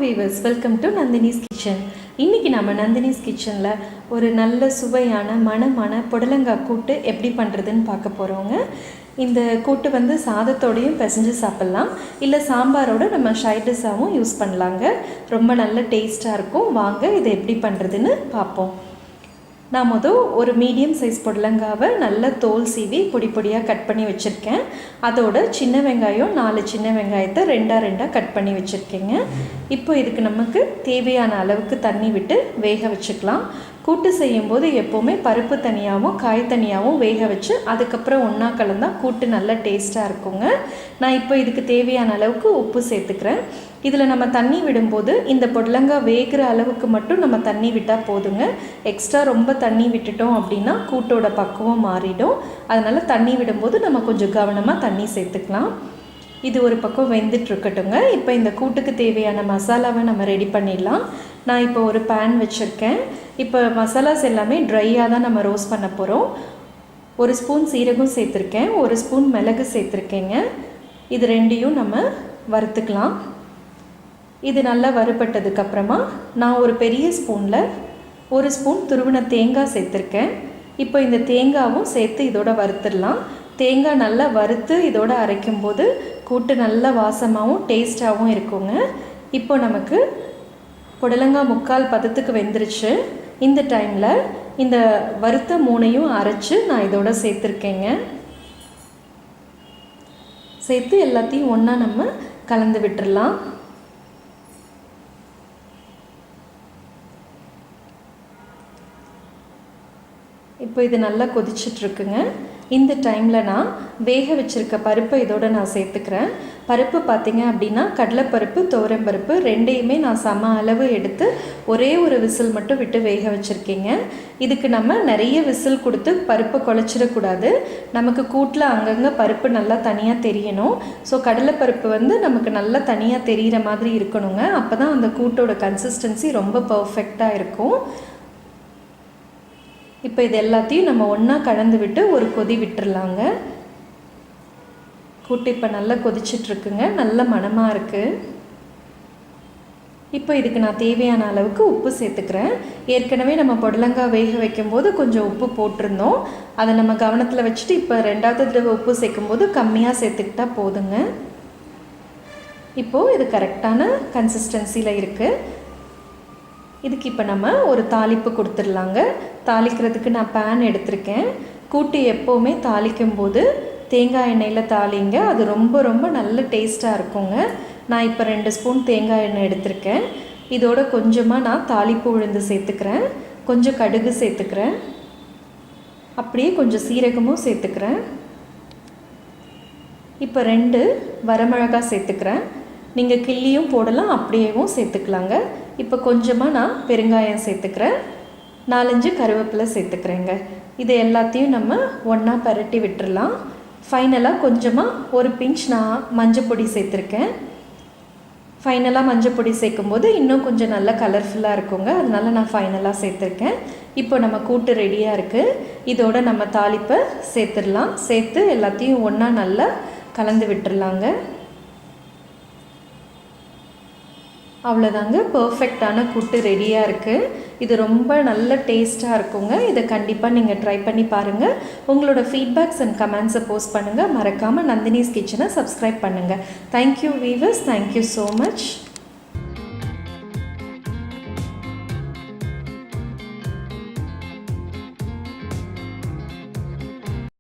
Viewers, welcome to Nandini's kitchen. இன்றைக்கி நம்ம நந்தினிஸ் கிச்சனில் ஒரு நல்ல சுவையான மணமான புடலங்காய் கூட்டு எப்படி பண்ணுறதுன்னு பார்க்க போகிறோங்க. இந்த கூட்டு சாதத்தோடையும் பிசைஞ்சு சாப்பிட்லாம், இல்லை சாம்பாரோடு நம்ம சைடிஷ்ஷாகவும் யூஸ் பண்ணலாங்க. ரொம்ப நல்ல டேஸ்ட்டாக இருக்கும். வாங்க இதை எப்படி பண்ணுறதுன்னு பார்ப்போம். நான் ஒரு மீடியம் சைஸ் புடலங்காவை நல்ல தோல் சீவி பொடி பொடியாக கட் பண்ணி வச்சுருக்கேன். அதோட சின்ன வெங்காயம் 4 சின்ன வெங்காயத்தை ரெண்டாக கட் பண்ணி வச்சுருக்கேங்க. இப்போ இதுக்கு நமக்கு தேவையான அளவுக்கு தண்ணி விட்டு வேக வச்சுக்கலாம். கூட்டு செய்யும்போது எப்போவுமே பருப்பு தனியாகவும் காய் தனியாகவும் வேக வச்சு அதுக்கப்புறம் ஒன்றா கலந்தால் கூட்டு நல்ல டேஸ்ட்டாக இருக்குங்க. நான் இப்போ இதுக்கு தேவையான அளவுக்கு உப்பு சேர்த்துக்கிறேன். இதில் நம்ம தண்ணி விடும்போது இந்த புடலங்காய் வேகிற அளவுக்கு மட்டும் நம்ம தண்ணி விட்டால் போதுங்க. எக்ஸ்ட்ரா ரொம்ப தண்ணி விட்டுட்டோம் அப்படின்னா கூட்டோட பக்குவம் மாறிடும். அதனால் தண்ணி விடும்போது நம்ம கொஞ்சம் கவனமாக தண்ணி சேர்த்துக்கலாம். இது ஒரு பக்கம் வெந்துட்டுருக்கட்டுங்க. இப்போ இந்த கூட்டுக்கு தேவையான மசாலாவை நம்ம ரெடி பண்ணிடலாம். நான் இப்போ ஒரு பேன் வச்சுருக்கேன். இப்போ மசாலாஸ் எல்லாமே ட்ரையாக தான் நம்ம ரோஸ்ட் பண்ண போகிறோம். 1 ஸ்பூன் சீரகம் சேர்த்துருக்கேன், 1 ஸ்பூன் மிளகு சேர்த்துருக்கேங்க. இது ரெண்டையும் நம்ம வறுத்துக்கலாம். இது நல்லா வறுபட்டதுக்கப்புறமா நான் ஒரு பெரிய ஸ்பூனில் 1 ஸ்பூன் துருவின தேங்காய் சேர்த்துருக்கேன். இப்போ இந்த தேங்காவும் சேர்த்து இதோட வறுத்துடலாம். தேங்காய் நல்லா வறுத்து இதோட அரைக்கும்போது கூட்டு நல்ல வாசமாகவும் டேஸ்ட்டாகவும் இருக்குங்க. இப்போ நமக்கு புடலங்காய் 3/4 பதத்துக்கு வெந்துருச்சு. இந்த டைமில் இந்த வறுத்த 3ஐயும் அரைச்சி நான் இதோட சேர்த்துருக்கேங்க. சேர்த்து எல்லாத்தையும் ஒன்றா நம்ம கலந்து விட்டுடலாம். இப்போ இது நல்லா கொதிச்சிட்ருக்குங்க. இந்த டைமில் நான் வேக வச்சுருக்க பருப்பை இதோடு நான் சேர்த்துக்கிறேன். பருப்பு பார்த்திங்க அப்படின்னா கடலைப்பருப்பு துவரம்பருப்பு ரெண்டையுமே நான் சம அளவு எடுத்து ஒரே ஒரு விசில் மட்டும் விட்டு வேக வச்சுருக்கேங்க. இதுக்கு நம்ம நிறைய விசில் கொடுத்து பருப்பை குழச்சிடக்கூடாது. நமக்கு கூட்டில் அங்கங்கே பருப்பு நல்லா தனியாக தெரியணும். ஸோ கடலைப்பருப்பு நமக்கு நல்லா தனியாக தெரிகிற மாதிரி இருக்கணுங்க. அப்போ தான் அந்த கூட்டோட கன்சிஸ்டன்சி ரொம்ப பர்ஃபெக்டாக இருக்கும். இப்போ இது எல்லாத்தையும் நம்ம ஒன்றா கலந்து விட்டு ஒரு கொதி விட்டுறலாங்க. கூட்டு இப்போ நல்லா கொதிச்சிட்ருக்குங்க, நல்ல மணமாக இருக்குது. இப்போ இதுக்கு நான் தேவையான அளவுக்கு உப்பு சேர்த்துக்கிறேன். ஏற்கனவே நம்ம புடலங்காய் வேக வைக்கும்போது கொஞ்சம் உப்பு போட்டிருந்தோம். அதை நம்ம கவனத்தில் வச்சுட்டு இப்போ 2வது தடவை உப்பு சேர்க்கும்போது கம்மியாக சேர்த்துக்கிட்டா போதுங்க. இப்போது இது கரெக்டான கன்சிஸ்டன்சியில் இருக்குது. இதுக்கு இப்போ நம்ம ஒரு தாளிப்பு கொடுத்துடலாங்க. தாளிக்கிறதுக்கு நான் பேன் எடுத்திருக்கேன். கூட்டு எப்போவுமே தாளிக்கும் போது தேங்காய் எண்ணெயில் தாளிங்க, அது ரொம்ப ரொம்ப நல்ல டேஸ்ட்டாக இருக்குங்க. நான் இப்போ 2 ஸ்பூன் தேங்காய் எண்ணெய் எடுத்திருக்கேன். இதோட கொஞ்சமாக நான் தாளிப்பு உளுந்து சேர்த்துக்கிறேன், கொஞ்சம் கடுகு சேர்த்துக்கிறேன், அப்படியே கொஞ்சம் சீரகமும் சேர்த்துக்கிறேன். இப்போ 2 வரமிளகாய் சேர்த்துக்கிறேன். நீங்கள் கிள்ளியும் போடலாம், அப்படியேவும் சேர்த்துக்கலாங்க. இப்போ கொஞ்சமாக நான் பெருங்காயம் சேர்த்துக்கிறேன், 4-5 கருவேப்பிலை சேர்த்துக்கிறேங்க. இது எல்லாத்தையும் நம்ம ஒன்றா பரட்டி விட்டுறலாம். ஃபைனலாக கொஞ்சமாக ஒரு பிஞ்ச் நான் மஞ்சள் பொடி சேர்த்துருக்கேன். ஃபைனலாக மஞ்சள் பொடி சேர்க்கும்போது இன்னும் கொஞ்சம் நல்லா கலர்ஃபுல்லாக இருக்குங்க. அதனால நான் ஃபைனலாக சேர்த்துருக்கேன். இப்போ நம்ம கூட்டு ரெடியாக இருக்குது. இதோட நம்ம தாளிப்பை சேர்த்துடலாம். சேர்த்து எல்லாத்தையும் ஒன்றா நல்லா கலந்து விட்டுறலாங்க. அவ்வளோதாங்க, பர்ஃபெக்டான கூட்டு ரெடியாக இருக்குது. இது ரொம்ப நல்ல டேஸ்ட்டாக இருக்குங்க. இதை கண்டிப்பாக நீங்கள் ட்ரை பண்ணி பாருங்கள். உங்களோட ஃபீட்பேக்ஸ் அண்ட் கமெண்ட்ஸை போஸ்ட் பண்ணுங்கள். மறக்காமல் நந்தினிஸ் கிச்சனை சப்ஸ்கிரைப் பண்ணுங்கள். Thank you viewers, thank you so much.